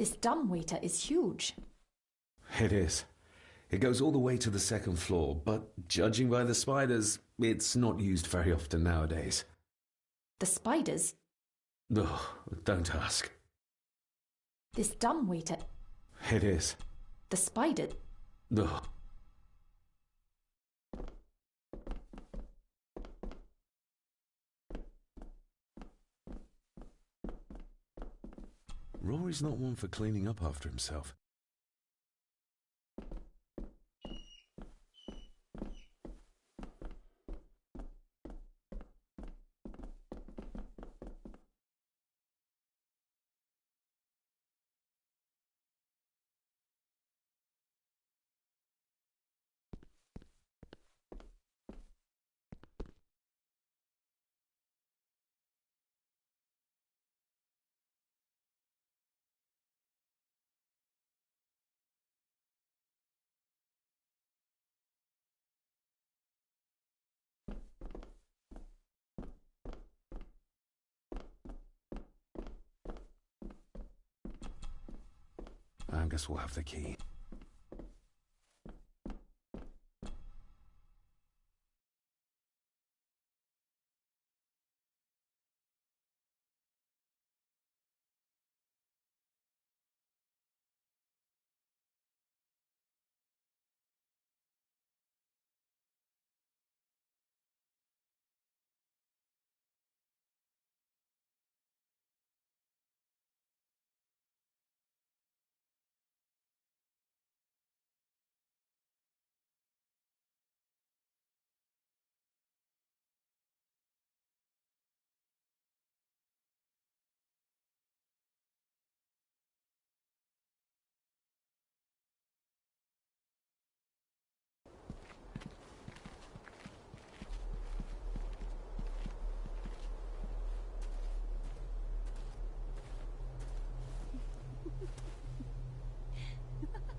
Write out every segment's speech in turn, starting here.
This dumbwaiter is huge. It is. It goes all the way to the second floor, but judging by the spiders, it's not used very often nowadays. The spiders? Ugh, don't ask. This dumbwaiter. It is. The spider. Ugh. Rory's not one for cleaning up after himself. I guess we'll have the key.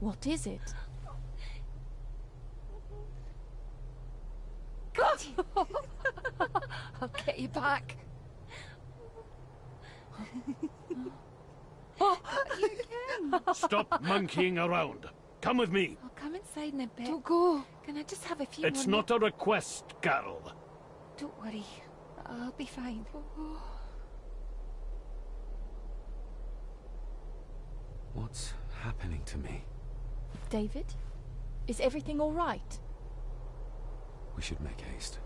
What is it? I'll get you back. Oh, You again. Stop monkeying around. Come with me. I'll come inside in a bit. don't go. Can I just have a few It's more not a request, Carol. Don't worry. I'll be fine. What's happening to me? David? Is everything all right? We should make haste.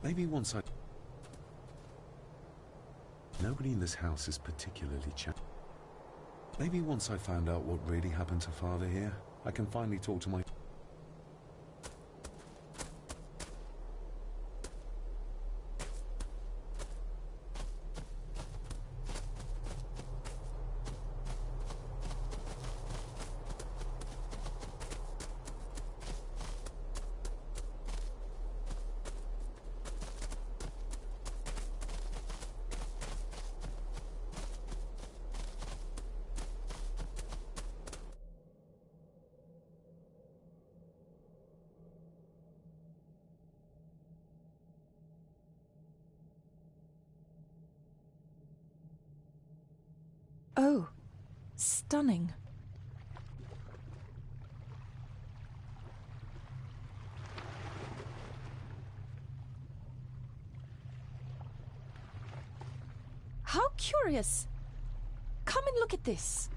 Maybe once I... Nobody in this house is particularly Maybe once I found out what really happened to Father here, I can finally talk to my... Oh, stunning. How curious. Come and look at this.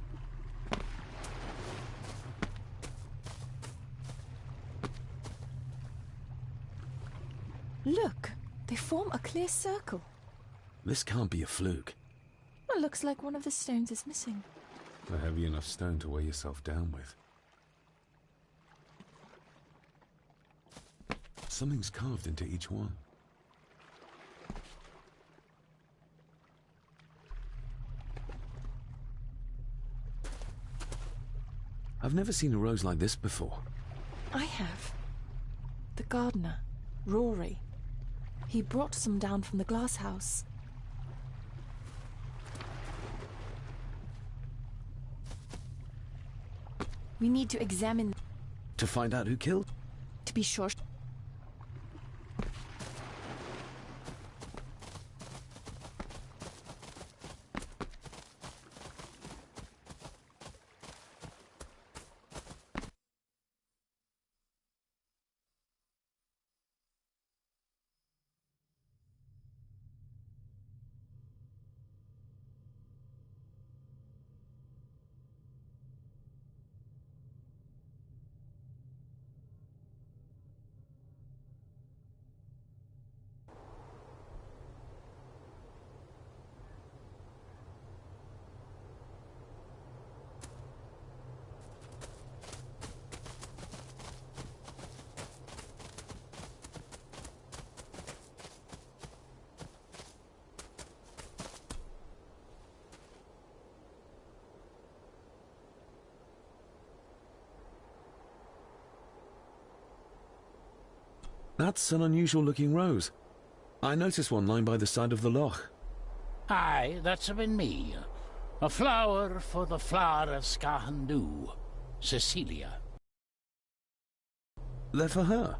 Look, they form a clear circle. This can't be a fluke. It looks like one of the stones is missing. A heavy enough stone to weigh yourself down with. Something's carved into each one. I've never seen a rose like this before. I have. The gardener, Rory. He brought some down from the glass house. We need to examine... To find out who killed? To be sure... That's an unusual-looking rose. I noticed one lying by the side of the loch. Aye, that's been me. A flower for the flower of Scahandu, Cecilia. They're for her.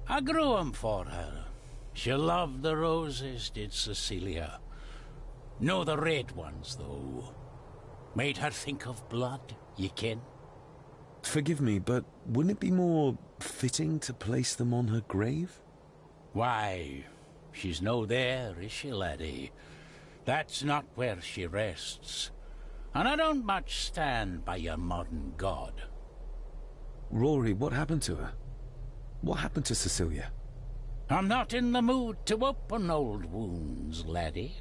I grew 'em for her. She loved the roses, did Cecilia. No the red ones, though. Made her think of blood, ye ken. Forgive me, but wouldn't it be more fitting to place them on her grave? Why, she's no there, is she, laddie? That's not where she rests. And I don't much stand by your modern god. Rory, what happened to her? What happened to Cecilia? I'm not in the mood to open old wounds, laddie.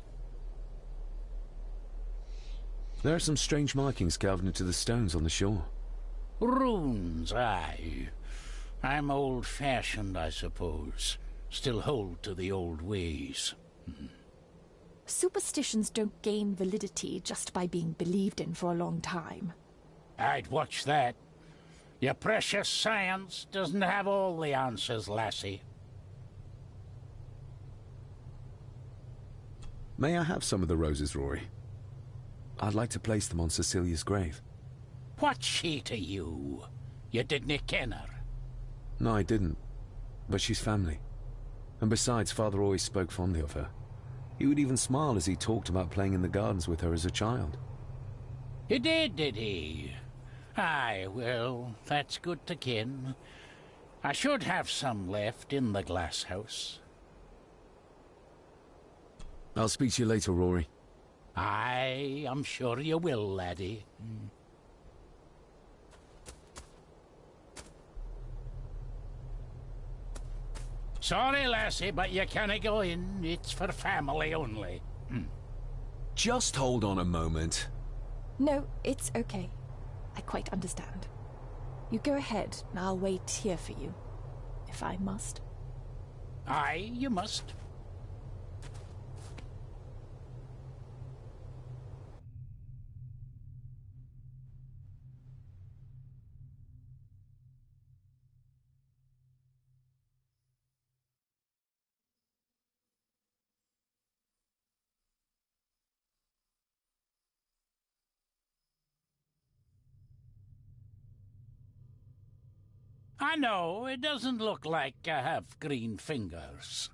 There are some strange markings carved into the stones on the shore. Runes, aye. I'm old-fashioned, I suppose. Still hold to the old ways. Superstitions don't gain validity just by being believed in for a long time. I'd watch that. Your precious science doesn't have all the answers, lassie. May I have some of the roses, Rory? I'd like to place them on Cecilia's grave. What's she to you? You didn't ken her. No, I didn't. But she's family. And besides, Father always spoke fondly of her. He would even smile as he talked about playing in the gardens with her as a child. He did he? Aye, well, that's good to ken. I should have some left in the glass house. I'll speak to you later, Rory. Aye, I'm sure you will, laddie. Sorry, lassie, but you can't go in. It's for family only. Just hold on a moment. No, it's okay. I quite understand. You go ahead, and I'll wait here for you, if I must. Aye, you must. I know, it doesn't look like I have green fingers.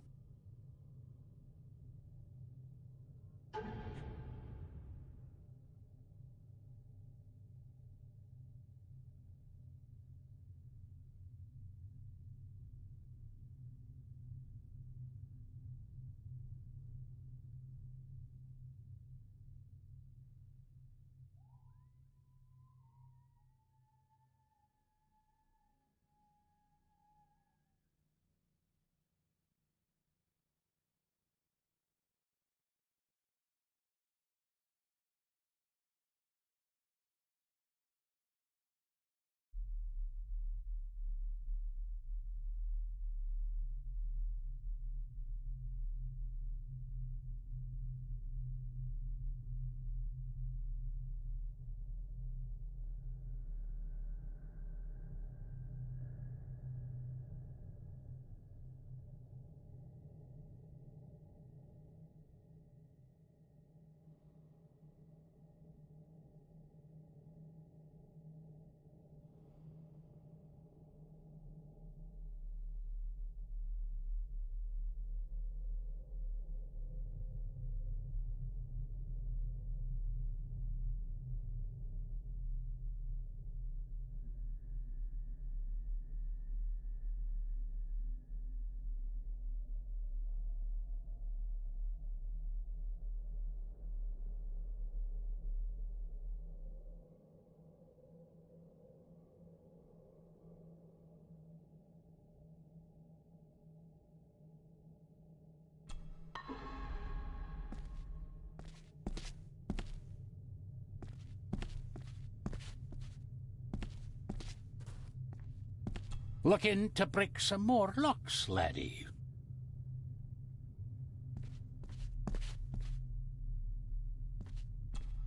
Looking to break some more locks, laddie.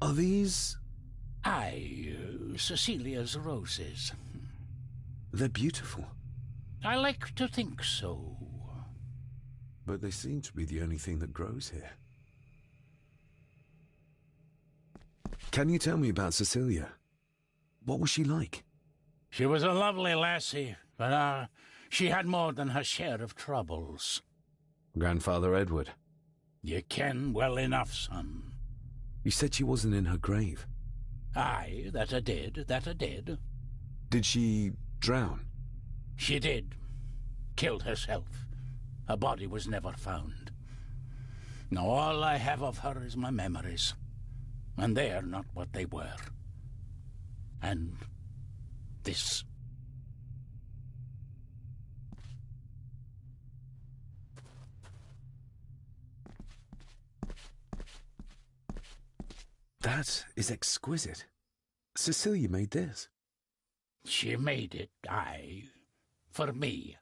Are these... Aye, Cecilia's roses. They're beautiful. I like to think so. But they seem to be the only thing that grows here. Can you tell me about Cecilia? What was she like? She was a lovely lassie, but she had more than her share of troubles. Grandfather Edward. You ken well enough, son. You said she wasn't in her grave. Aye, that I did, that I did. Did she drown? She did. Killed herself. Her body was never found. Now all I have of her is my memories. And they're not what they were. And this. That is exquisite. Cecilia made this. She made it, aye. For me.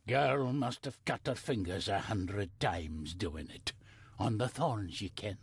Girl must have cut her fingers 100 times doing it. On the thorns, ye ken.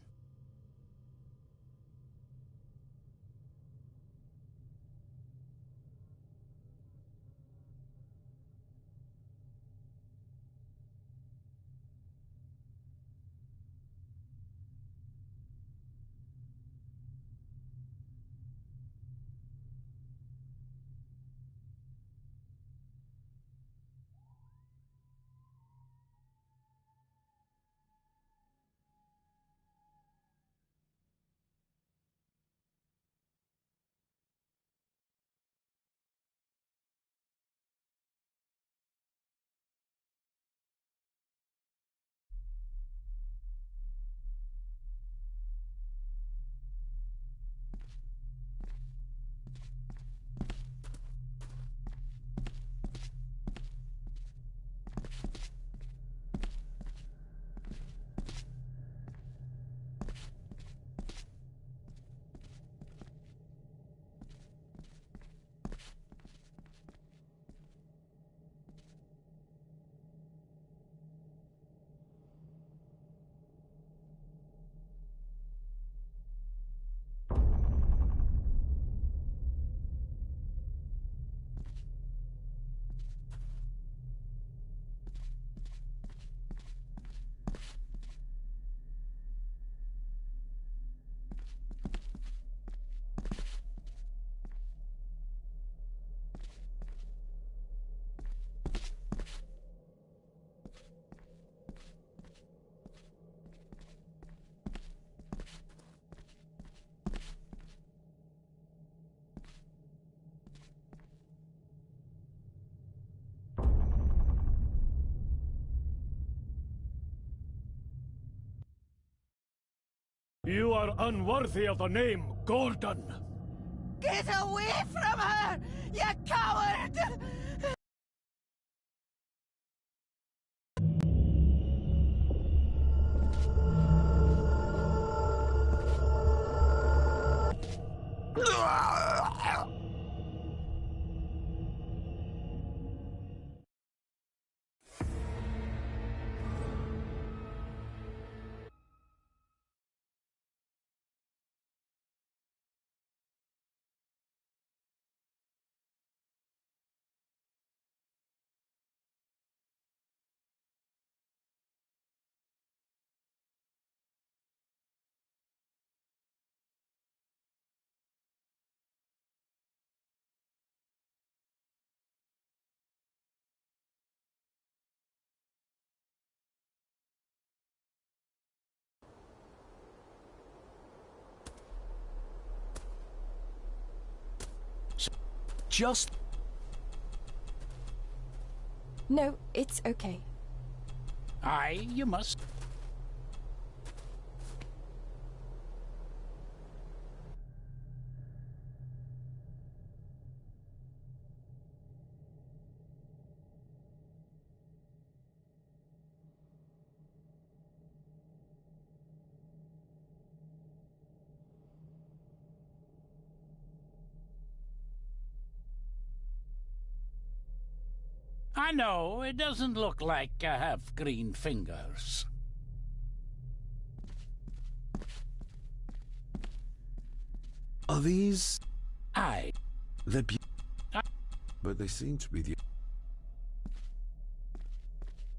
You are unworthy of the name Gordon. Get away from her, you coward! Just... No, it's okay. Aye, you must. I know, it doesn't look like I have green fingers. Are these... Aye. They're but they seem to be the...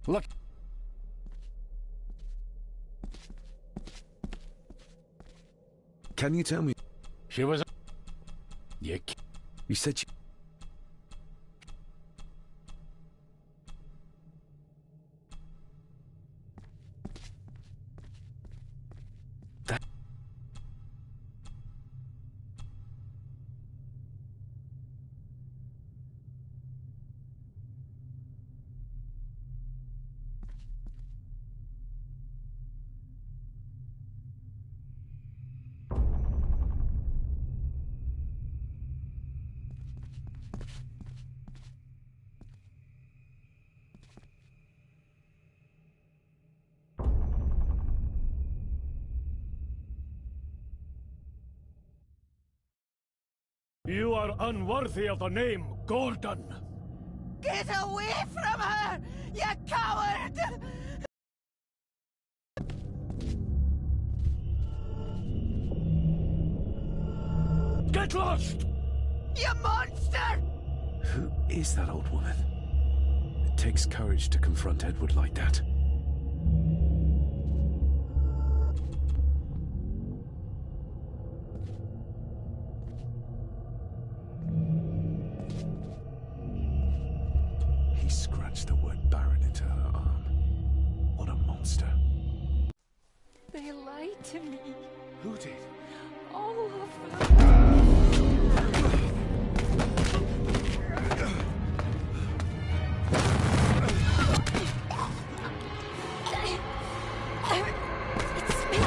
Look. Can you tell me... She was... You said she... You are unworthy of the name Gordon. Get away from her, you coward! Get lost! You monster! Who is that old woman? It takes courage to confront Edward like that. He scratched the word Baron into her arm. What a monster. They lied to me. Who did? All of them. It's me.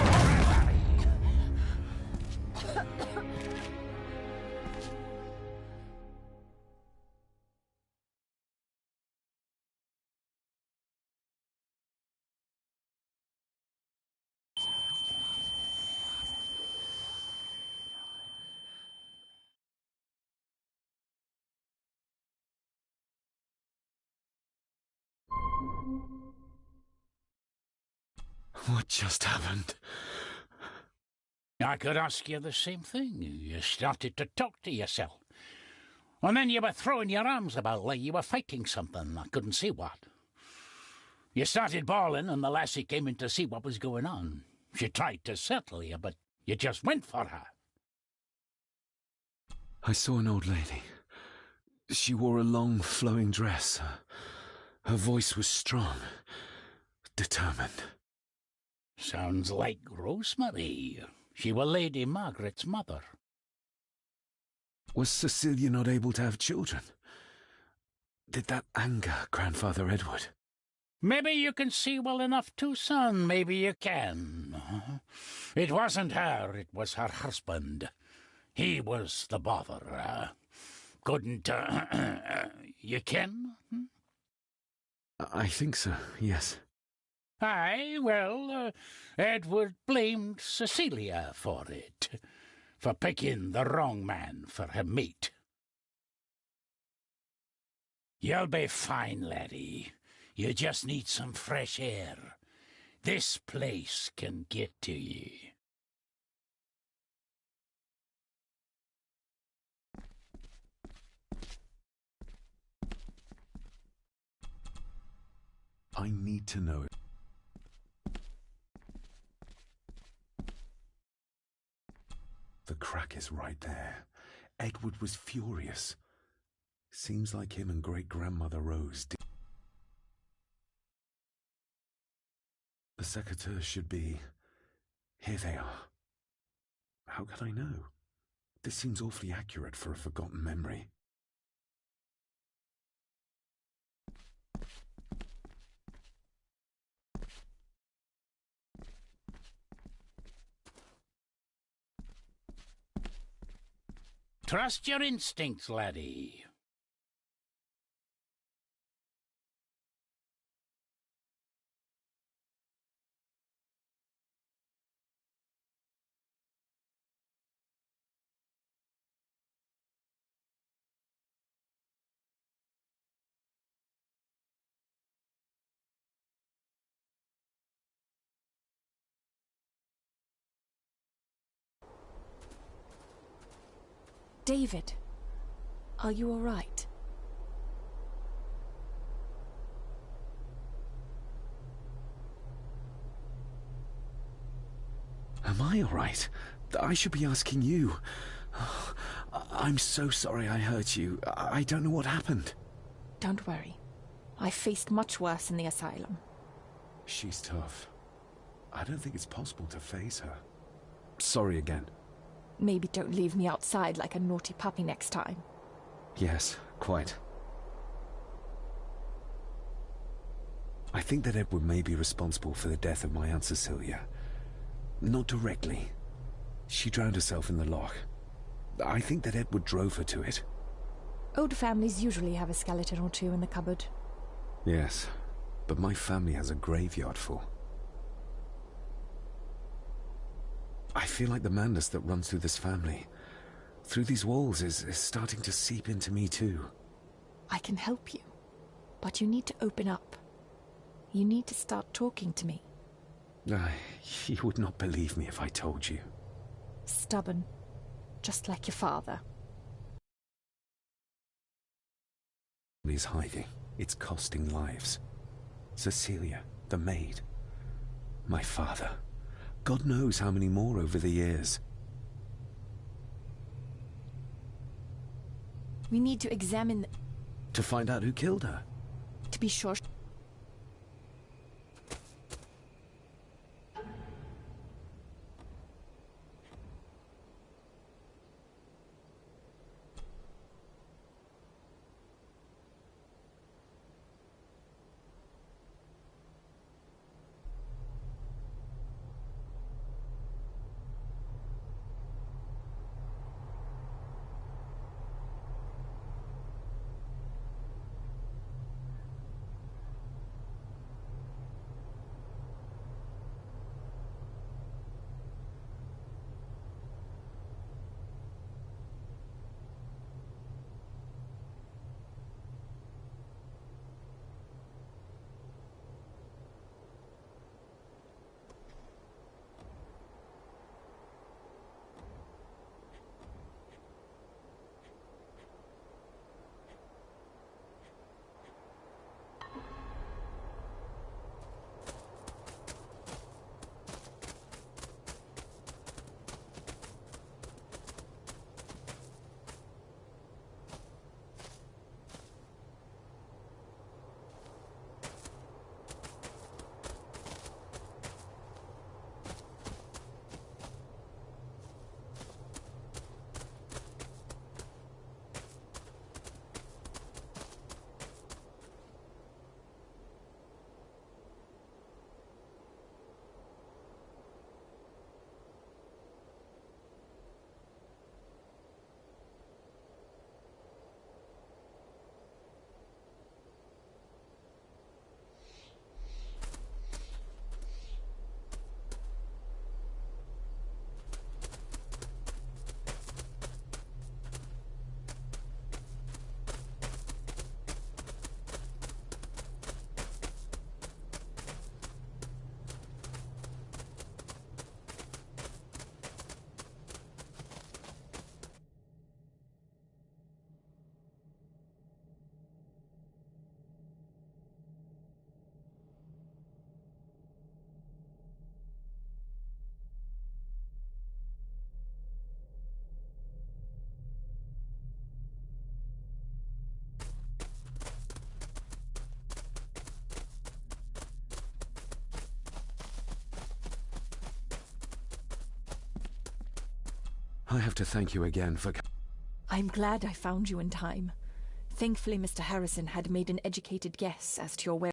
What just happened? I could ask you the same thing. You started to talk to yourself. And then you were throwing your arms about like you were fighting something. I couldn't see what. You started bawling and the lassie came in to see what was going on. She tried to settle you, but you just went for her. I saw an old lady. She wore a long, flowing dress. Her voice was strong, determined. Sounds like Rosemary. She were Lady Margaret's mother. Was Cecilia not able to have children? Did that anger Grandfather Edward? Maybe you can see well enough too, son. Maybe you can. It wasn't her, it was her husband. He was the bother. Couldn't, you ken? I think so, yes. Aye, well, Edward blamed Cecilia for it, for picking the wrong man for her mate. You'll be fine, laddie. You just need some fresh air. This place can get to ye. I need to know it. The crack is right there. Edward was furious. Seems like him and great-grandmother Rose did. The secateurs should be... Here they are. How could I know? This seems awfully accurate for a forgotten memory. Trust your instincts, laddie. David, are you all right? Am I all right? I should be asking you. I'm so sorry I hurt you. I don't know what happened. Don't worry. I faced much worse in the asylum. She's tough. I don't think it's possible to face her. Sorry again. Maybe don't leave me outside like a naughty puppy next time. Yes, quite. I think that Edward may be responsible for the death of my Aunt Cecilia. Not directly. She drowned herself in the loch. I think that Edward drove her to it. Old families usually have a skeleton or two in the cupboard. Yes, but my family has a graveyard full. I feel like the madness that runs through this family, through these walls, is starting to seep into me too. I can help you, but you need to open up. You need to start talking to me. You would not believe me if I told you. Stubborn, just like your father. Is hiding. It's costing lives. Cecilia, the maid. My father. God knows how many more over the years. We need to examine... To find out who killed her. To be sure... I have to thank you again for... I'm glad I found you in time. Thankfully, Mr. Harrison had made an educated guess as to your where...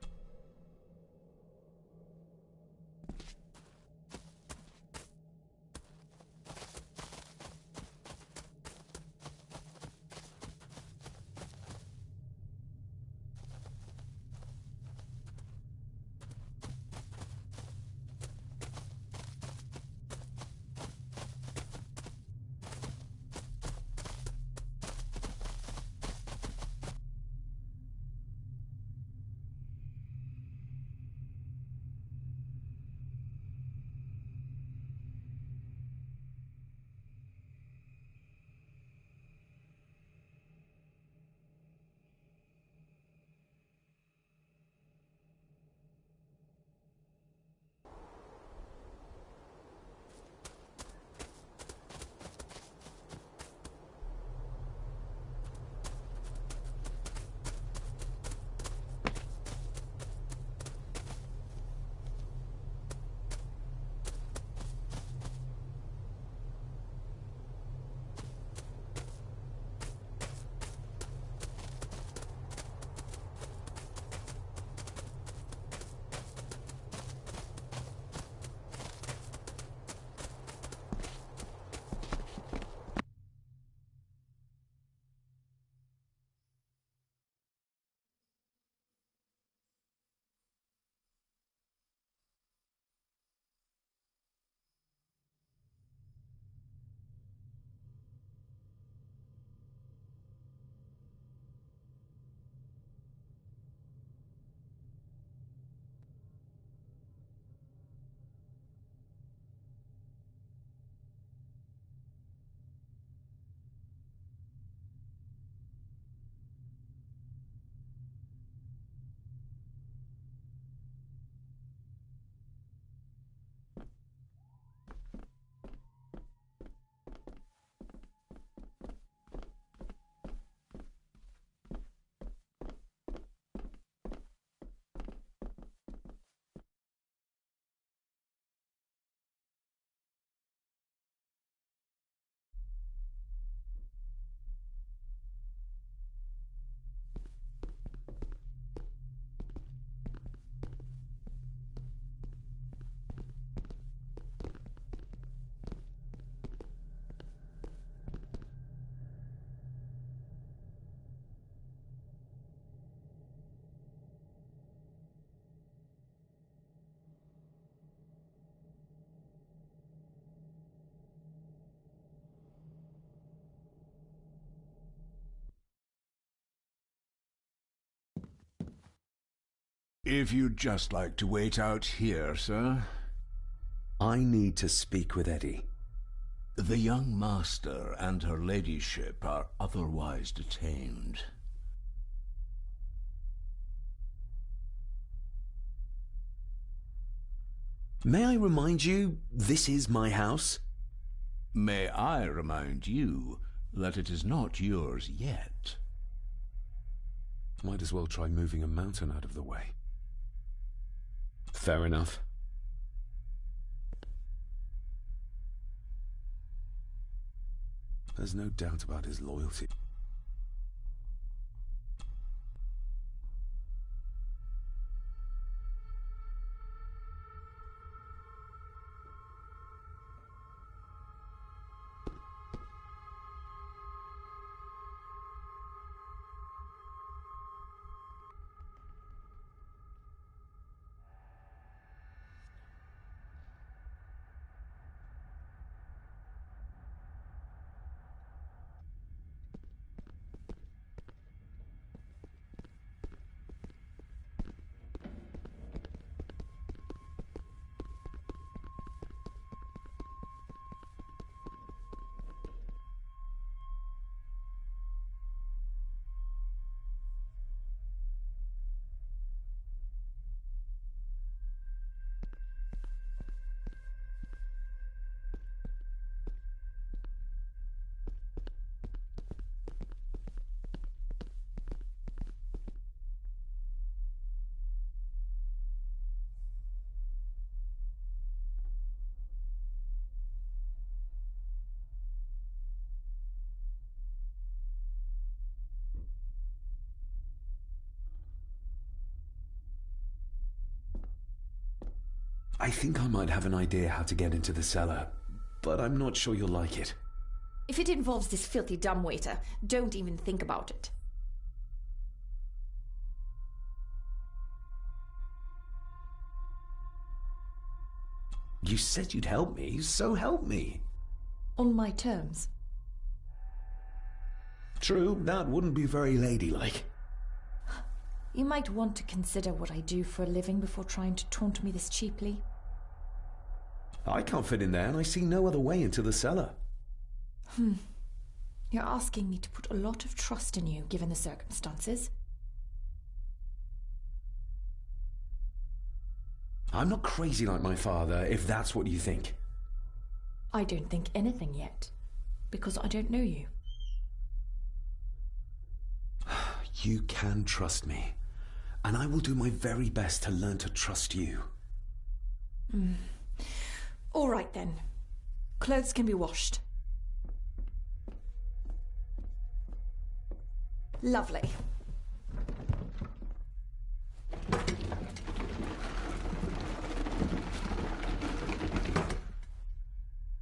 If you'd just like to wait out here, sir. I need to speak with Eddie. The young master and her ladyship are otherwise detained. May I remind you, this is my house? May I remind you that it is not yours yet? Might as well try moving a mountain out of the way. Fair enough. There's no doubt about his loyalty. I think I might have an idea how to get into the cellar, but I'm not sure you'll like it. If it involves this filthy dumbwaiter, don't even think about it. You said you'd help me, so help me. On my terms. True, that wouldn't be very ladylike. You might want to consider what I do for a living before trying to taunt me this cheaply. I can't fit in there, and I see no other way into the cellar. You're asking me to put a lot of trust in you, given the circumstances. I'm not crazy like my father, if that's what you think. I don't think anything yet, because I don't know you. You can trust me, and I will do my very best to learn to trust you. All right then. Clothes can be washed. Lovely.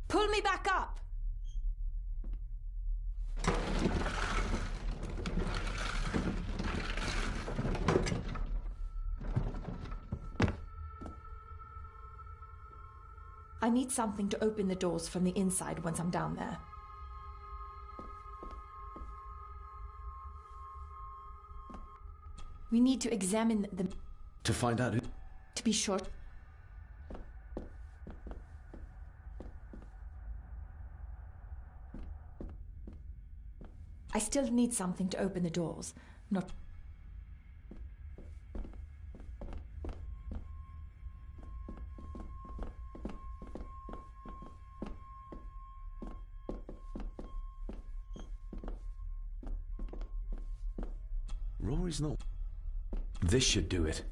Pull me back up! I need something to open the doors from the inside once I'm down there. We need to examine the... To find out who... To be sure... I still need something to open the doors, not... Rory's not... This should do it.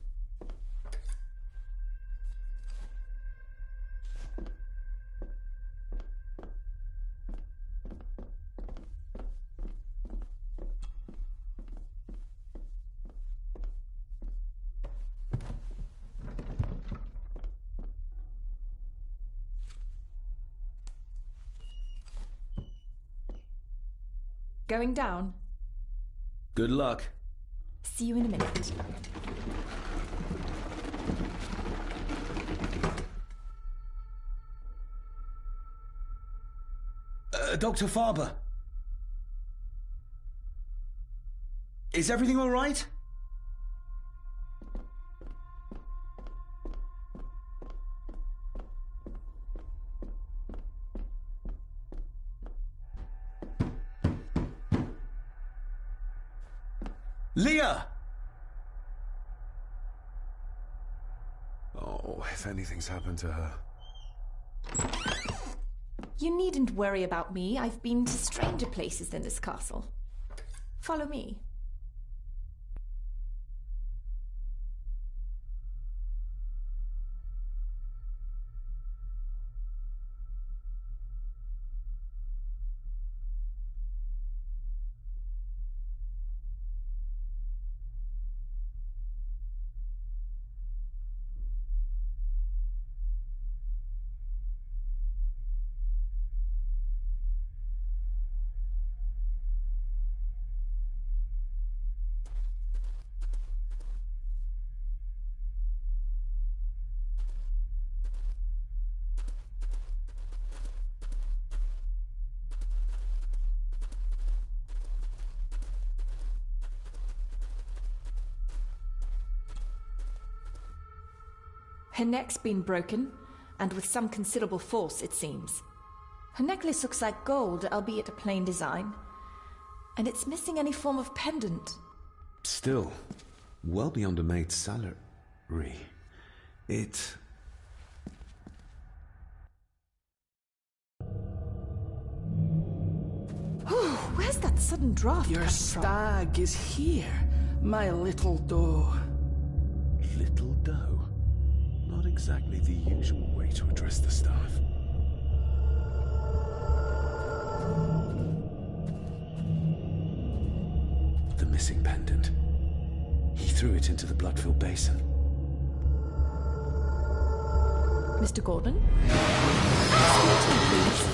Going down? Good luck. See you in a minute. Dr. Farber. Is everything all right? Leah! Oh, if anything's happened to her. You needn't worry about me. I've been to stranger places than this castle. Follow me. Her neck's been broken, and with some considerable force, it seems. Her necklace looks like gold, albeit a plain design. And it's missing any form of pendant. Still, well beyond a maid's salary. It... Where's that sudden draft Your coming from? stag is here, my little doe. Little doe. Not exactly the usual way to address the staff. The missing pendant. He threw it into the blood-filled basin. Mr. Gordon? Please.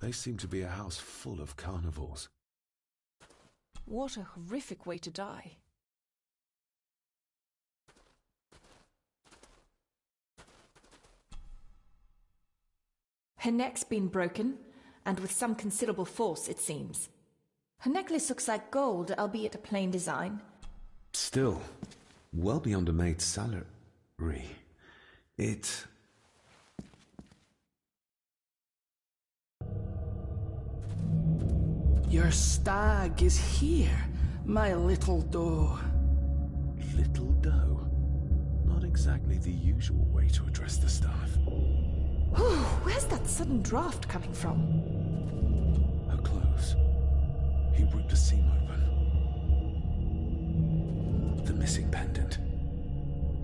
They seem to be a house full of carnivores. What a horrific way to die. Her neck's been broken, and with some considerable force, it seems. Her necklace looks like gold, albeit a plain design. Still, well beyond a maid's salary. It... Your stag is here, my little doe. Little doe? Not exactly the usual way to address the staff. Where's that sudden draft coming from? Her clothes. He ripped a seam open. The missing pendant.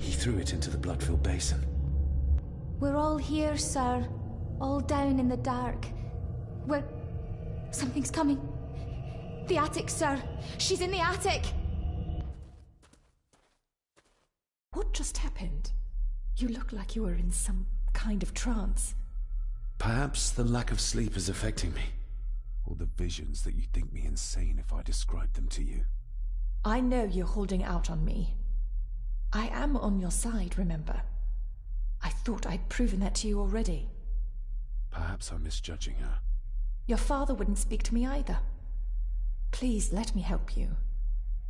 He threw it into the blood-filled basin. We're all here, sir. All down in the dark. Something's coming. The attic, sir. She's in the attic. What just happened? You look like you were in some kind of trance. Perhaps the lack of sleep is affecting me. Or the visions that you'd think me insane if I described them to you. I know you're holding out on me. I am on your side, remember? I thought I'd proven that to you already. Perhaps I'm misjudging her. Your father wouldn't speak to me either. Please let me help you.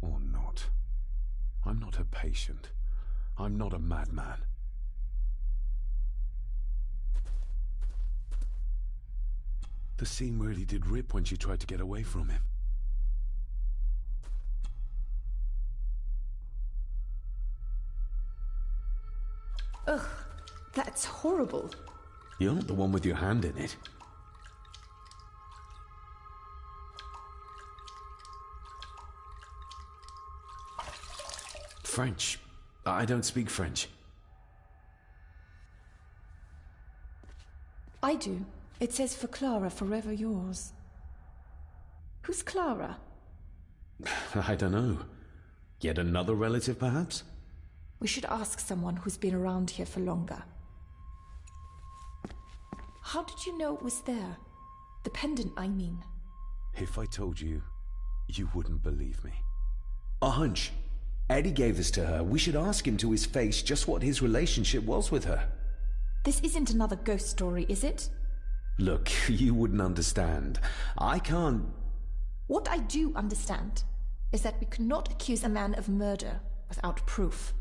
Or not. I'm not her patient. I'm not a madman. The seam really did rip when she tried to get away from him. Ugh, that's horrible. You're not the one with your hand in it. French. I don't speak French. I do. It says for Clara, forever yours. Who's Clara? I don't know. Yet another relative, perhaps? We should ask someone who's been around here for longer. How did you know it was there? The pendant, I mean. If I told you, you wouldn't believe me. A hunch. Eddie gave this to her. We should ask him to his face just what his relationship was with her. This isn't another ghost story, is it? Look, you wouldn't understand. I can't... What I do understand is that we could not accuse a man of murder without proof.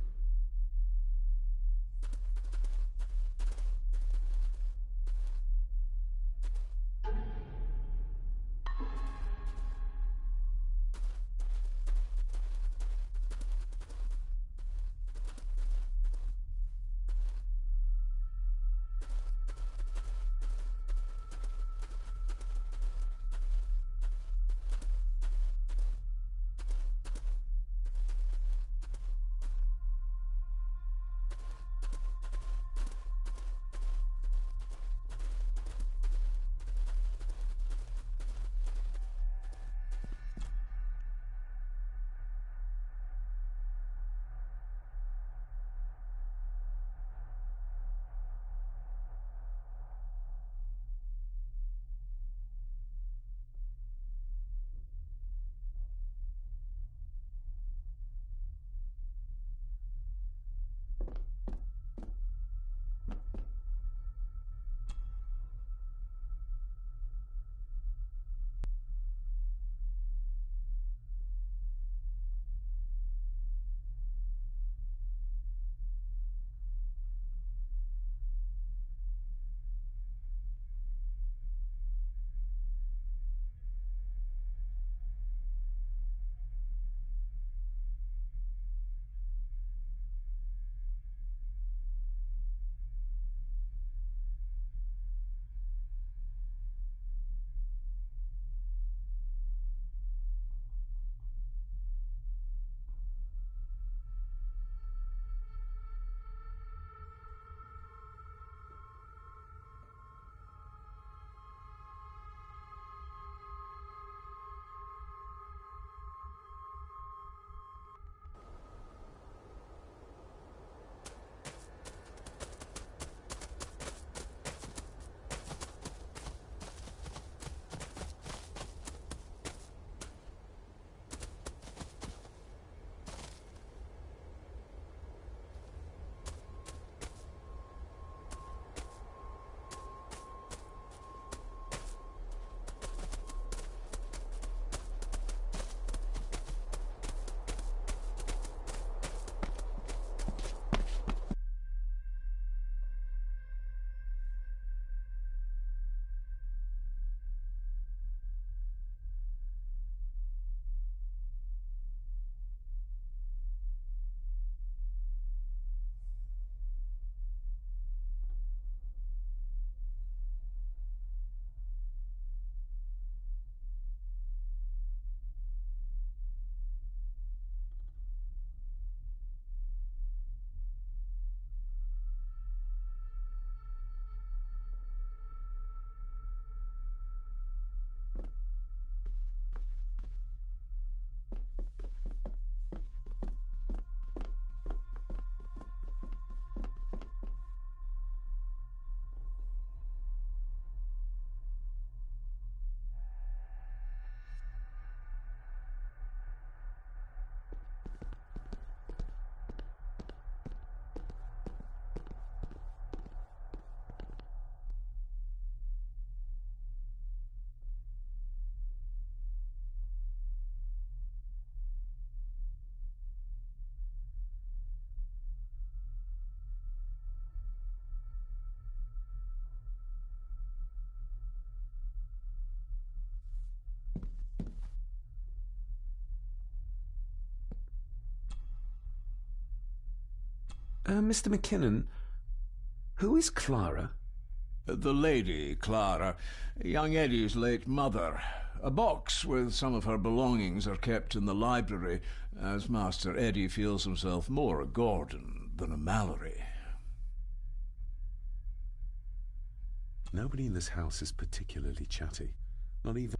Mr. McKinnon, who is Clara? The lady, Clara, young Eddie's late mother. A box with some of her belongings are kept in the library, as Master Eddie feels himself more a Gordon than a Mallory. Nobody in this house is particularly chatty. Not even...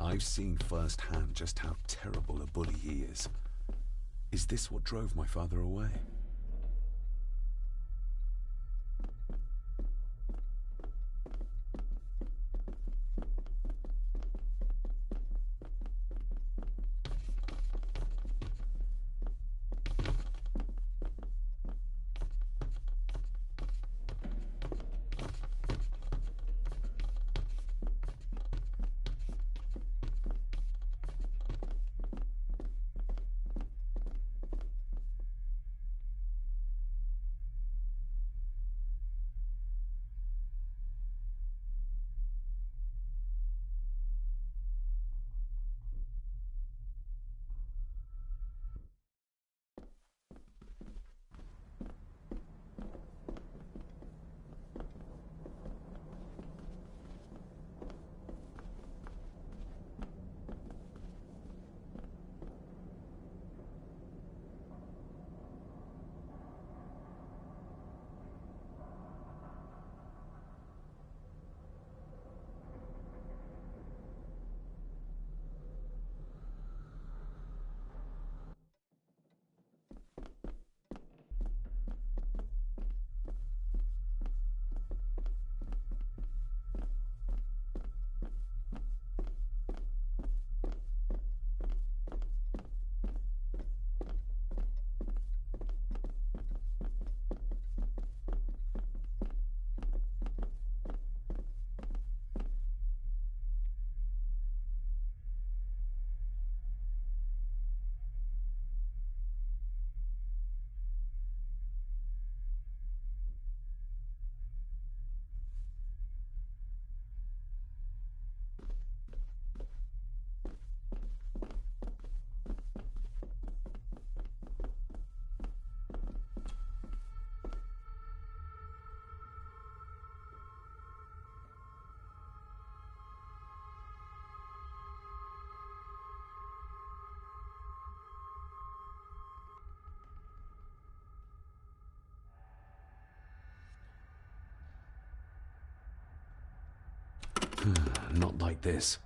I've seen firsthand just how terrible a bully he is. Is this what drove my father away? Not like this.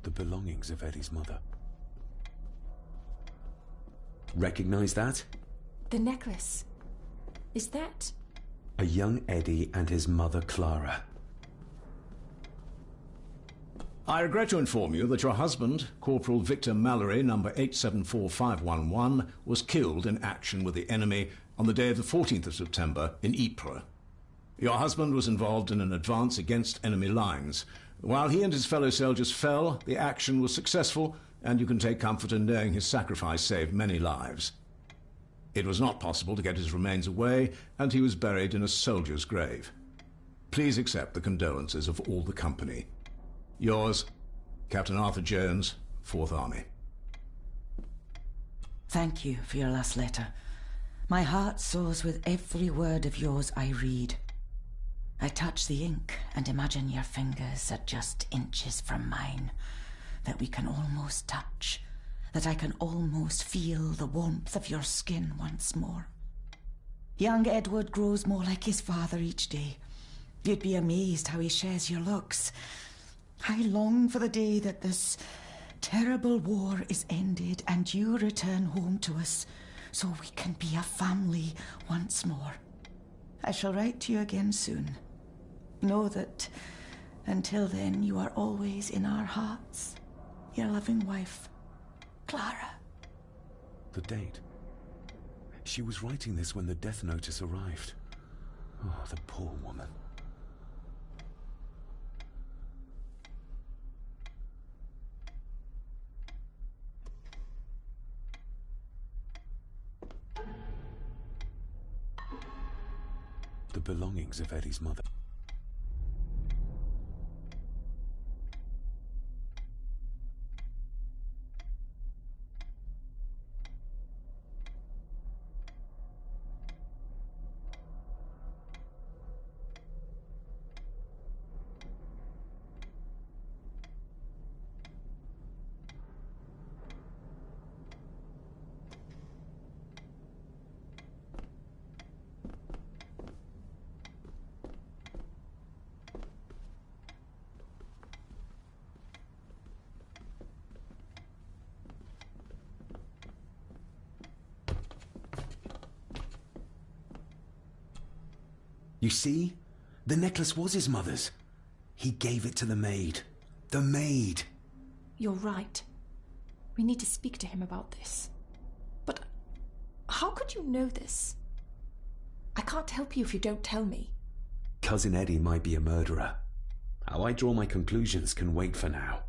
The belongings of Eddie's mother. Recognize that? The necklace. Is that... A young Eddie and his mother Clara. I regret to inform you that your husband, Corporal Victor Mallory, number 874511, was killed in action with the enemy on the day of the 14th of September in Ypres. Your husband was involved in an advance against enemy lines. While he and his fellow soldiers fell, the action was successful, and you can take comfort in knowing his sacrifice saved many lives. It was not possible to get his remains away, and he was buried in a soldier's grave. Please accept the condolences of all the company. Yours, Captain Arthur Jones, 4th Army. Thank you for your last letter. My heart soars with every word of yours I read. I touch the ink and imagine your fingers are just inches from mine, that we can almost touch, that I can almost feel the warmth of your skin once more. Young Edward grows more like his father each day. You'd be amazed how he shares your looks. I long for the day that this terrible war is ended and you return home to us, so we can be a family once more. I shall write to you again soon. Know that until then you are always in our hearts. Your loving wife, Clara. The date. She was writing this when the death notice arrived. Oh, the poor woman. The belongings of Eddie's mother. You see? The necklace was his mother's. He gave it to the maid. The maid! You're right. We need to speak to him about this. But how could you know this? I can't help you if you don't tell me. Cousin Eddie might be a murderer. How I draw my conclusions can wait for now.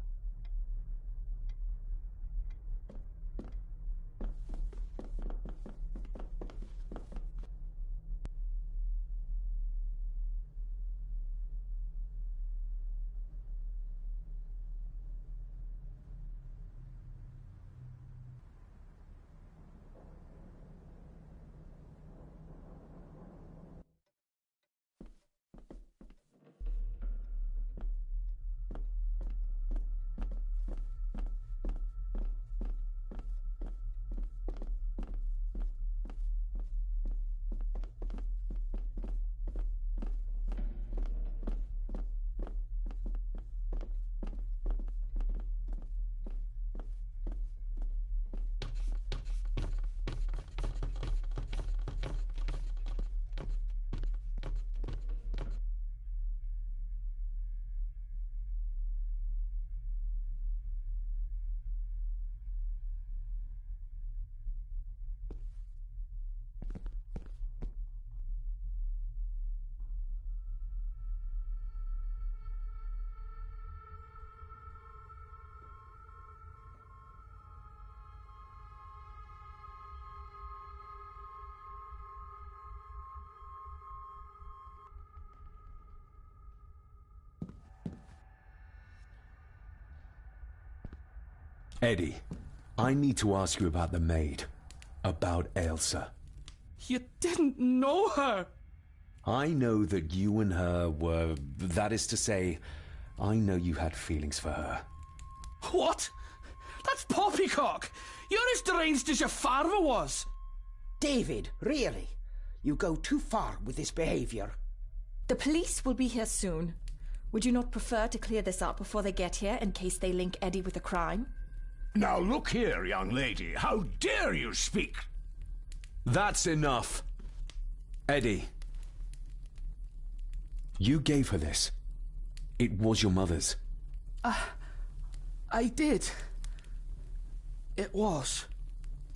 Eddie, I need to ask you about the maid. About Ailsa. You didn't know her! I know that you and her were... That is to say, I know you had feelings for her. What? That's poppycock! You're as deranged as your father was! David, really? You go too far with this behavior. The police will be here soon. Would you not prefer to clear this up before they get here in case they link Eddie with a crime? Now look here, young lady. How dare you speak? That's enough. Eddie. You gave her this. It was your mother's. I did. It was.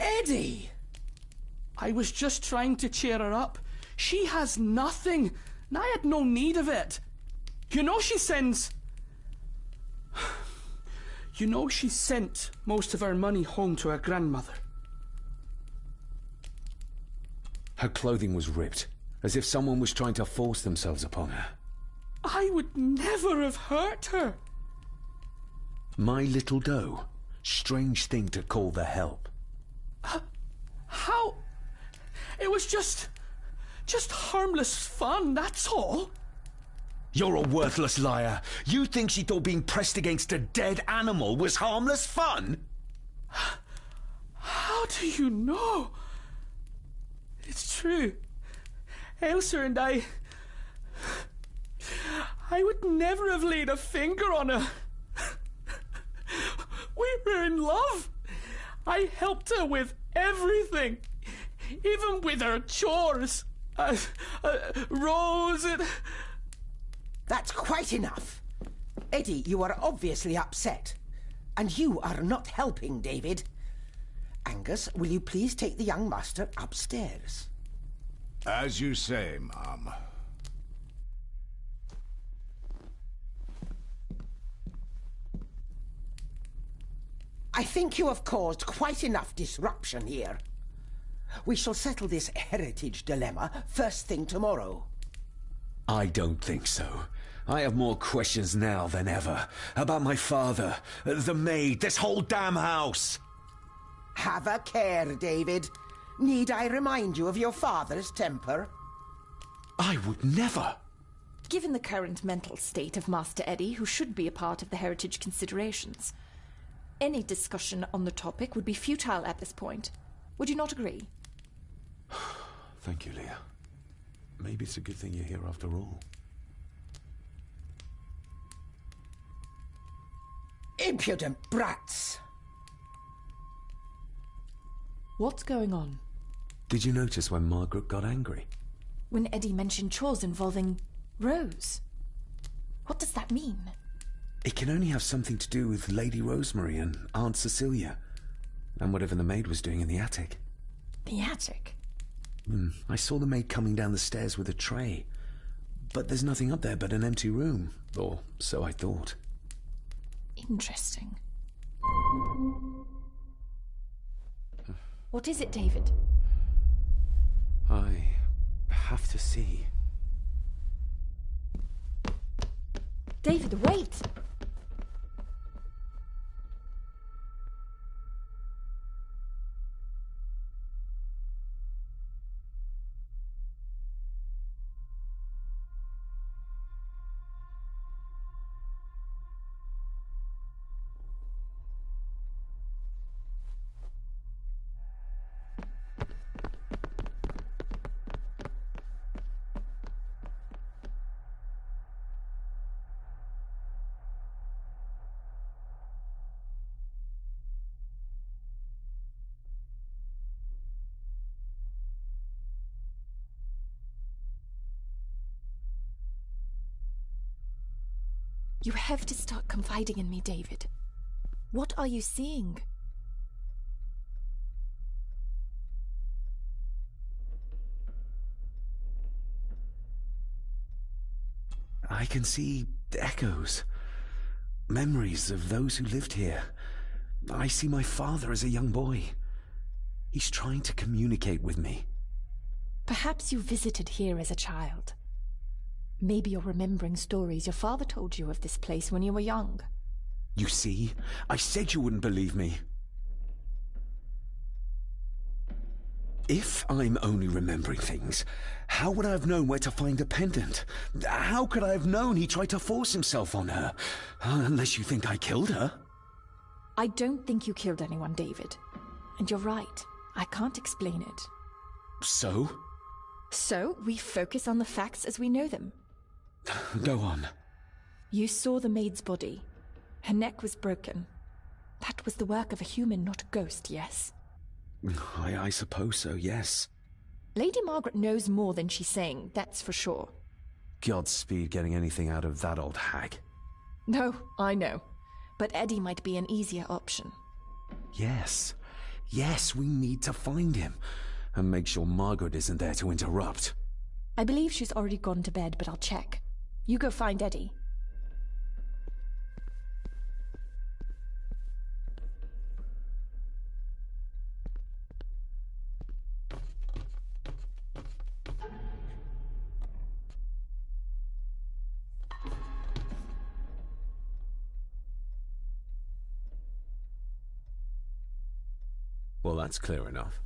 Eddie! I was just trying to cheer her up. She has nothing, and I had no need of it. You know she sends... You know she sent most of her money home to her grandmother. Her clothing was ripped, as if someone was trying to force themselves upon her. I would never have hurt her. My little doe. Strange thing to call the help. How? It was just harmless fun, that's all. You're a worthless liar. You think she thought being pressed against a dead animal was harmless fun? How do you know? It's true. Elsa and I would never have laid a finger on her. We were in love. I helped her with everything, even with her chores. Rose and... That's quite enough. Eddie, you are obviously upset. And you are not helping, David. Angus, will you please take the young master upstairs? As you say, Mom. I think you have caused quite enough disruption here. We shall settle this heritage dilemma first thing tomorrow. I don't think so. I have more questions now than ever. About my father, the maid, this whole damn house. Have a care, David. Need I remind you of your father's temper? I would never. Given the current mental state of Master Eddie, who should be a part of the heritage considerations, any discussion on the topic would be futile at this point. Would you not agree? Thank you, Leah. Maybe it's a good thing you're here after all. Impudent brats! What's going on? Did you notice when Margaret got angry? When Eddie mentioned chores involving Rose. What does that mean? It can only have something to do with Lady Rosemary and Aunt Cecilia, and whatever the maid was doing in the attic. The attic? I saw the maid coming down the stairs with a tray, but there's nothing up there but an empty room, or so I thought. Interesting. What is it, David? I have to see. David, wait! You have to start confiding in me, David. What are you seeing? I can see echoes, memories of those who lived here. I see my father as a young boy. He's trying to communicate with me. Perhaps you visited here as a child. Maybe you're remembering stories your father told you of this place when you were young. You see? I said you wouldn't believe me. If I'm only remembering things, how would I have known where to find the pendant? How could I have known he tried to force himself on her? Unless you think I killed her. I don't think you killed anyone, David. And you're right. I can't explain it. So? So, we focus on the facts as we know them. Go on. You saw the maid's body. Her neck was broken. That was the work of a human, not a ghost, yes? I suppose so, yes. Lady Margaret knows more than she's saying, that's for sure. Godspeed getting anything out of that old hag. No, I know. but Eddie might be an easier option. Yes. Yes, we need to find him. And make sure Margaret isn't there to interrupt. I believe she's already gone to bed, but I'll check. You go find Eddie. Well, that's clear enough.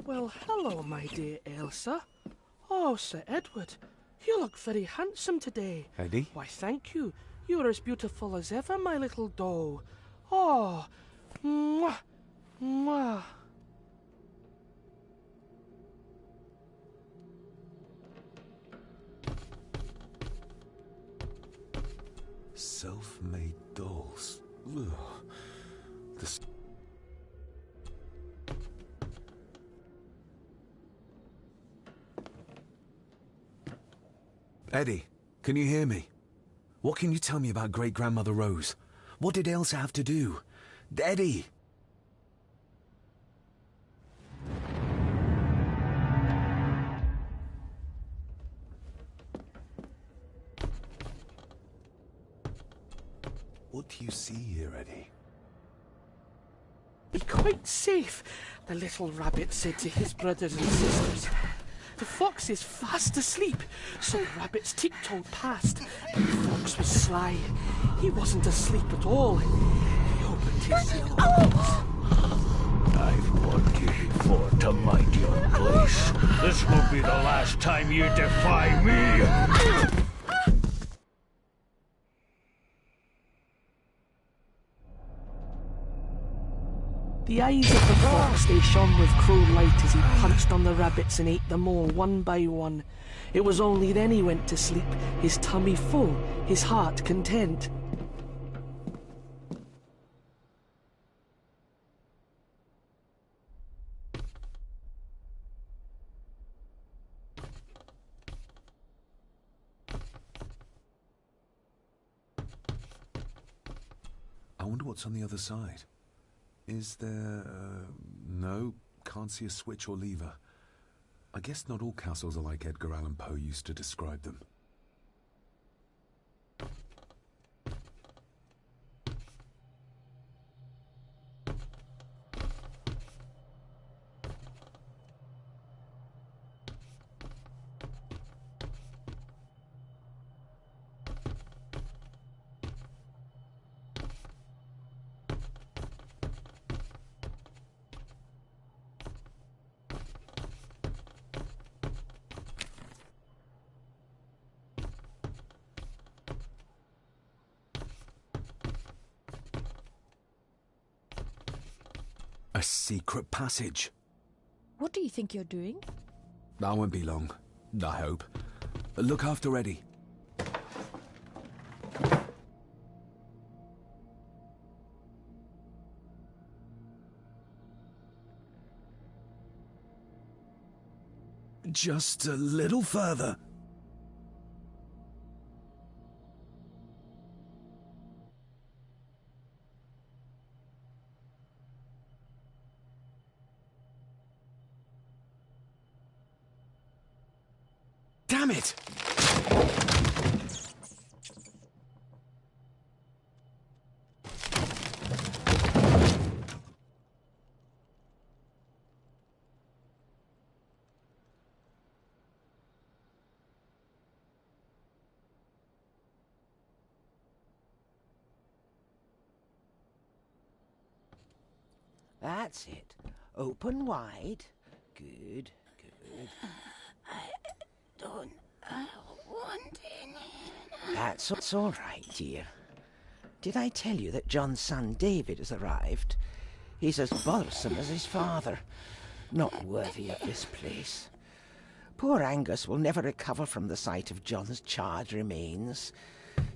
Well, hello, my dear Elsa. Oh, Sir Edward, you look very handsome today. Eddie? Why, thank you. You're as beautiful as ever, my little doll. Oh, mwah, mwah. Self-made dolls. Ugh. This... Eddie, can you hear me? What can you tell me about great-grandmother Rose? What did Elsa have to do? Eddie! What do you see here, Eddie? Be quite safe, the little rabbit said to his brothers and sisters. The fox is fast asleep, so the rabbits tiptoed past, but the fox was sly. He wasn't asleep at all. He opened his yellow eyes. I've warned you before to mind your place. This will be the last time you defy me. The eyes of the fox, they shone with cruel light as he punched on the rabbits and ate them all one by one. It was only then he went to sleep, his tummy full, his heart content. I wonder what's on the other side. Is there... no, can't see a switch or lever. I guess not all castles are like Edgar Allan Poe used to describe them. A secret passage. What do you think you're doing? I won't be long, I hope. Look after Eddie. Just a little further. Damn it! That's it. Open wide. Good, good. I don't want any. That's all right, dear. Did I tell you that John's son David has arrived? He's as bothersome as his father. Not worthy of this place. Poor Angus will never recover from the sight of John's charred remains.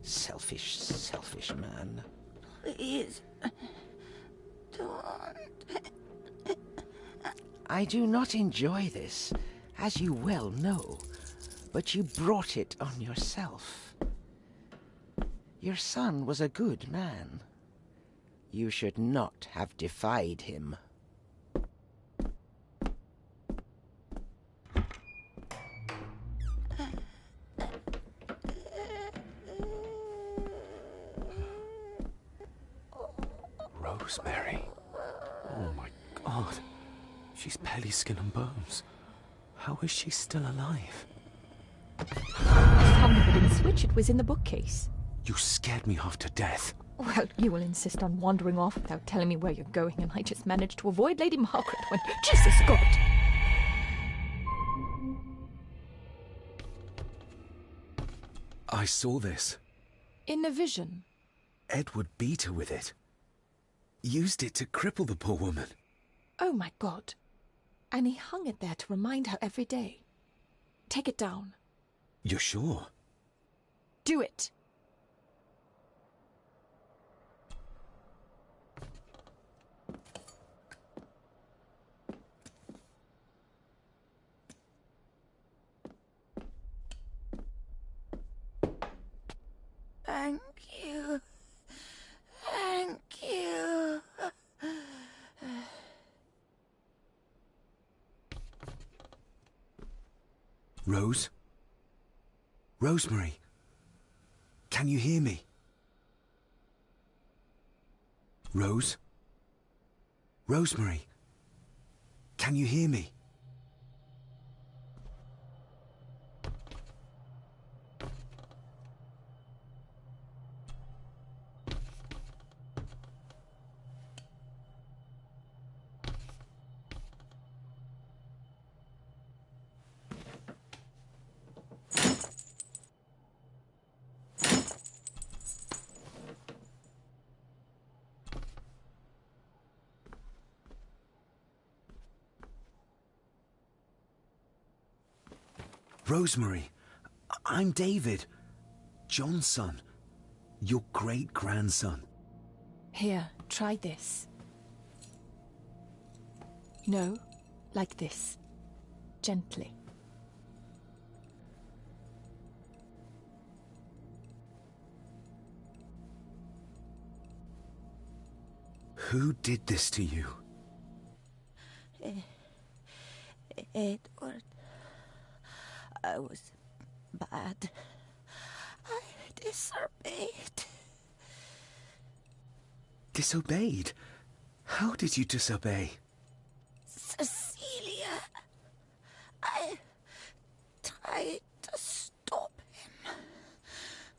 Selfish, selfish man. Please, don't. I do not enjoy this, as you well know, but you brought it on yourself. Your son was a good man. You should not have defied him. Rosemary. Oh my God. She's barely skin and bones. How is she still alive? Tell me they didn't switch. It was in the bookcase. You scared me half to death. Well, you will insist on wandering off without telling me where you're going, and I just managed to avoid Lady Margaret when... Jesus God! I saw this. In a vision? Edward beat her with it. Used it to cripple the poor woman. Oh my God. And he hung it there to remind her every day. Take it down. You're sure? Do it! Thank you. Thank you. Rose? Rosemary? Can you hear me? Rose? Rosemary? Can you hear me? Rosemary, I'm David, John's son, your great-grandson. Here, try this. No, like this. Gently. Who did this to you? Edward. I was bad. I disobeyed. Disobeyed? How did you disobey? Cecilia. I tried to stop him.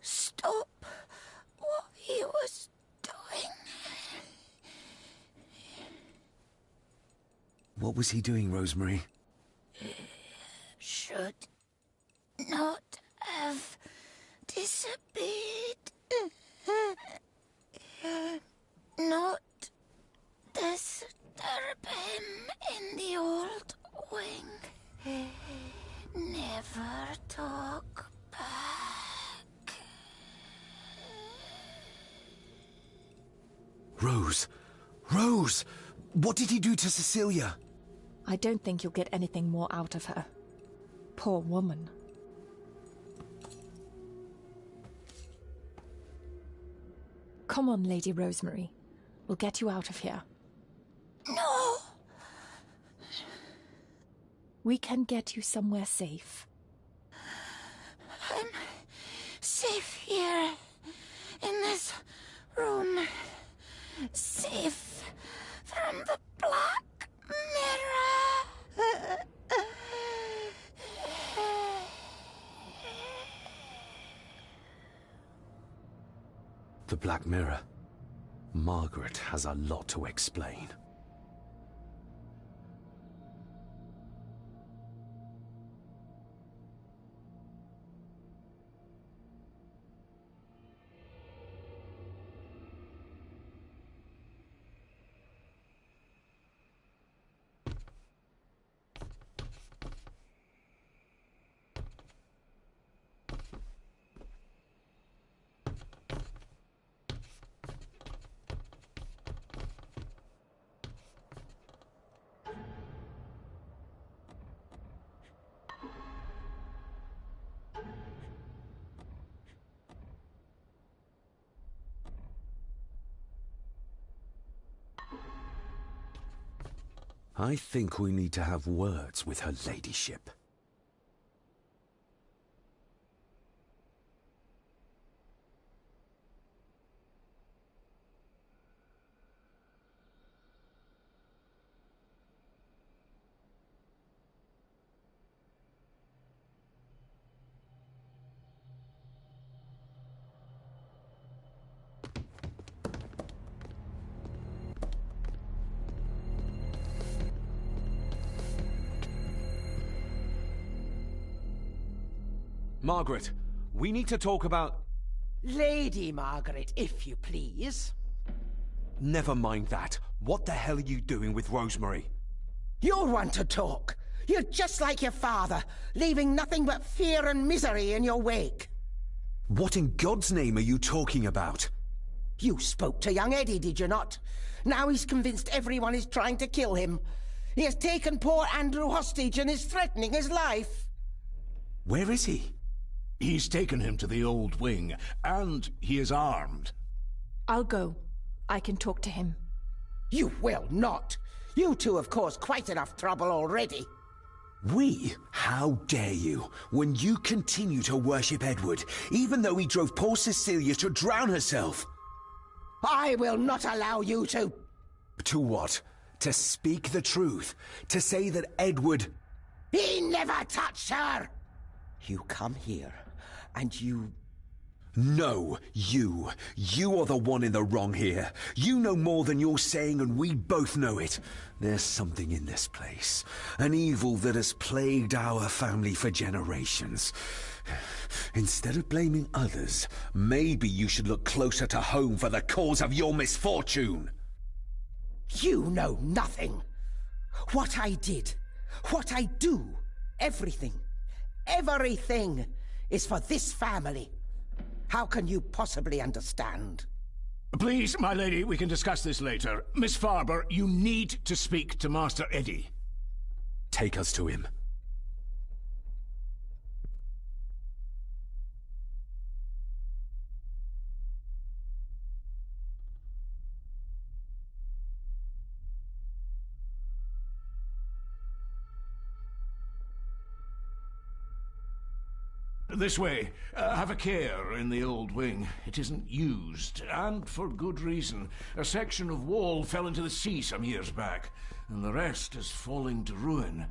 Stop what he was doing. What was he doing, Rosemary? Should not have disobeyed. Not disturb him in the old wing. Never talk back. Rose! Rose! What did he do to Cecilia? I don't think you'll get anything more out of her. Poor woman. Come on, Lady Rosemary. We'll get you out of here. No! We can get you somewhere safe. I'm safe here, in this room. Safe from the Black Mirror. The Black Mirror. Margaret has a lot to explain. I think we need to have words with her ladyship. Margaret, we need to talk about... Lady Margaret, if you please. Never mind that. What the hell are you doing with Rosemary? You're one to talk. You're just like your father, leaving nothing but fear and misery in your wake. What in God's name are you talking about? You spoke to young Eddie, did you not? Now he's convinced everyone is trying to kill him. He has taken poor Andrew hostage and is threatening his life. Where is he? He's taken him to the old wing, and he is armed. I'll go. I can talk to him. You will not. You two have caused quite enough trouble already. We? How dare you, when you continue to worship Edward, even though he drove poor Cecilia to drown herself? I will not allow you to... To what? To speak the truth? To say that Edward... He never touched her! You come here, and you... No, you. You are the one in the wrong here. You know more than you're saying, and we both know it. There's something in this place. An evil that has plagued our family for generations. Instead of blaming others, maybe you should look closer to home for the cause of your misfortune. You know nothing. What I did, what I do, everything is for this family. How can you possibly understand? Please, my lady, we can discuss this later. Miss Farber, you need to speak to Master Eddie. Take us to him. This way. Have a care in the old wing. It isn't used, and for good reason. A section of wall fell into the sea some years back, and the rest is falling to ruin.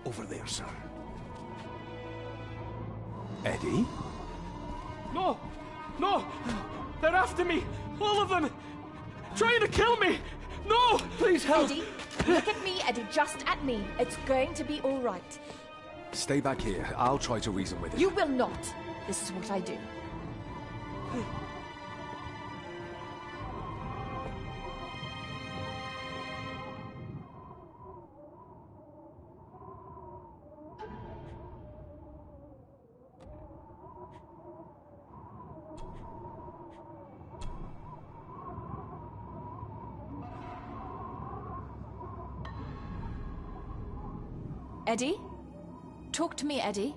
Over there, sir. Eddie? No! No! They're after me! All of them! Trying to kill me! No! Please help! Eddie, look at me, Eddie, just at me. It's going to be all right. Stay back here. I'll try to reason with it. You will not. This is what I do. Eddie? Talk to me, Eddie.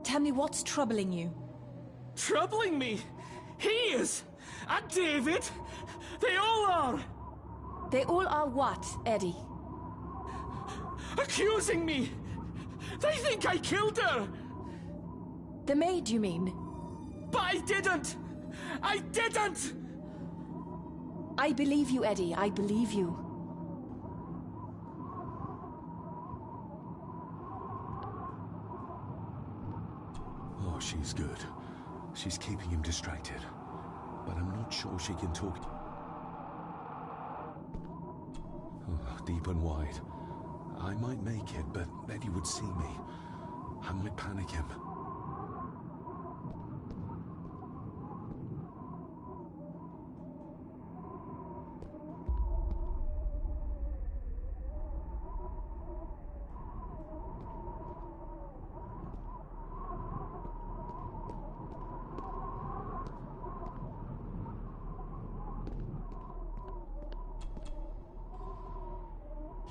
Tell me what's troubling you. Troubling me? He is! And David! They all are! They all are what, Eddie? Accusing me! They think I killed her! The maid, you mean? But I didn't! I didn't! I believe you, Eddie. I believe you. Oh, she's good. She's keeping him distracted. But I'm not sure she can talk. Oh, deep and wide. I might make it, but Eddie would see me. I might panic him.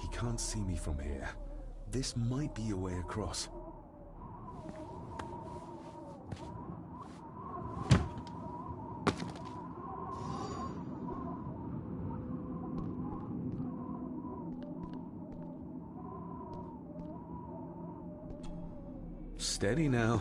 He can't see me from here. This might be a way across. Steady now.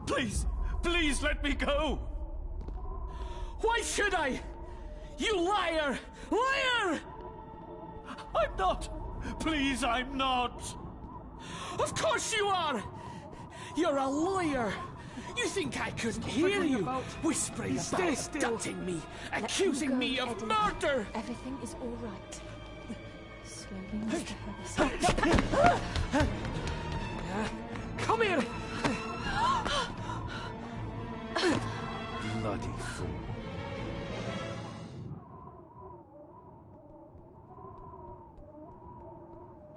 Please, please let me go! Why should I? You liar! Liar! I'm not! Please, I'm not! Of course you are! You're a lawyer! You think I couldn't hear you? Whispering about abducting me, accusing me of murder! Everything is all right. Slowly, Mr. Herbert. Come here! Bloody fool.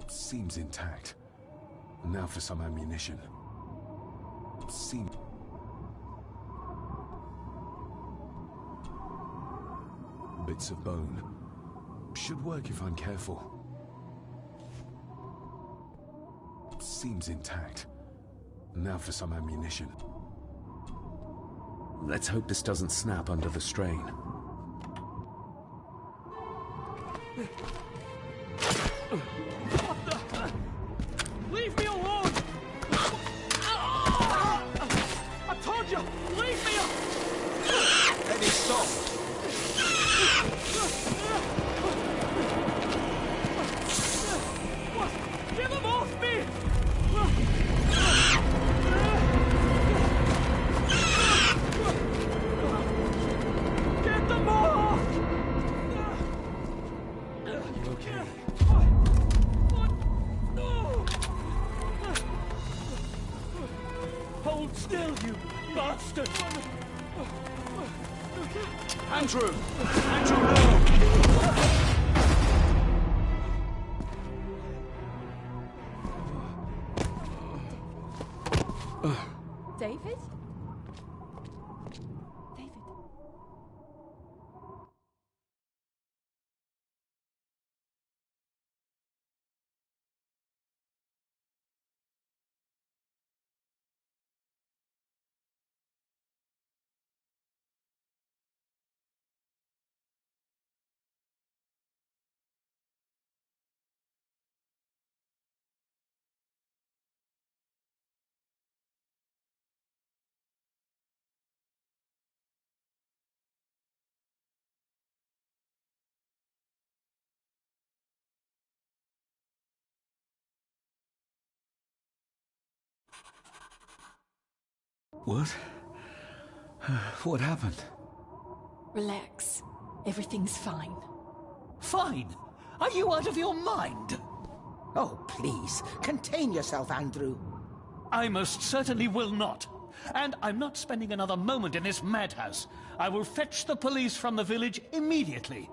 Seems intact. Now for some ammunition. Bits of bone. Should work if I'm careful. Seems intact. Now for some ammunition. Let's hope this doesn't snap under the strain. Leave me alone! I told you, leave me alone! Eddie, stop! Get them off me! Get them off! You okay? Hold still, you bastard! Andrew! Andrew, no! David? David? What? What happened? Relax. Everything's fine. Fine. Are you out of your mind? Oh, please, contain yourself, Andrew. I most certainly will not. And I'm not spending another moment in this madhouse. I will fetch the police from the village immediately.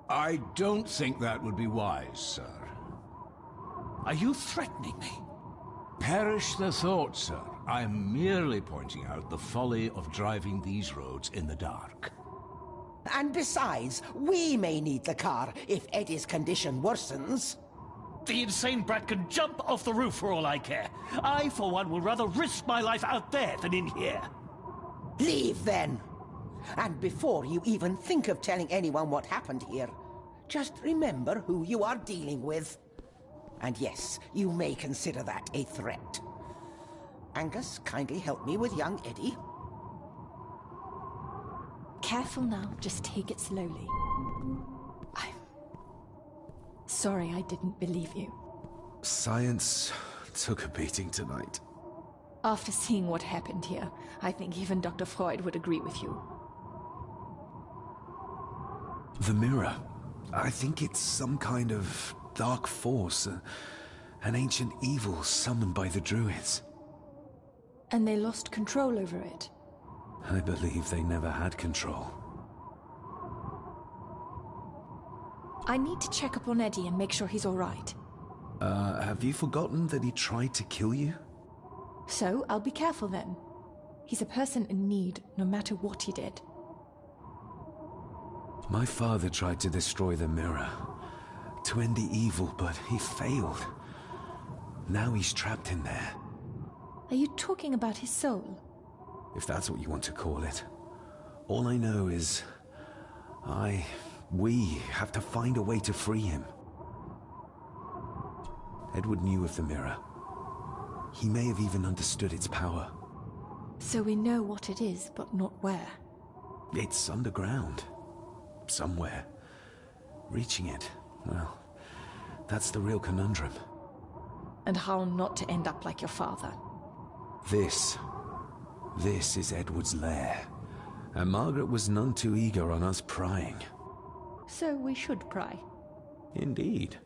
I don't think that would be wise, sir. Are you threatening me? Perish the thought, sir. I'm merely pointing out the folly of driving these roads in the dark. And besides, we may need the car if Eddie's condition worsens. The insane brat can jump off the roof for all I care. I, for one, will rather risk my life out there than in here. Leave, then. And before you even think of telling anyone what happened here, just remember who you are dealing with. And yes, you may consider that a threat. Angus, kindly help me with young Eddie. Careful now, just take it slowly. I'm sorry I didn't believe you. Science took a beating tonight. After seeing what happened here, I think even Dr. Freud would agree with you. The mirror. I think it's some kind of dark force, an ancient evil summoned by the druids. And they lost control over it. I believe they never had control. I need to check up on Eddie and make sure he's all right. Have you forgotten that he tried to kill you? So, I'll be careful then. He's a person in need, no matter what he did. My father tried to destroy the mirror, to end the evil, but he failed. Now he's trapped in there. Are you talking about his soul? If that's what you want to call it. All I know is... we have to find a way to free him. Edward knew of the mirror. He may have even understood its power. So we know what it is, but not where. It's underground. Somewhere. Reaching it, well, that's the real conundrum. And how not to end up like your father. This is Edward's lair. And Margaret was none too eager on us prying. So we should pry. Indeed.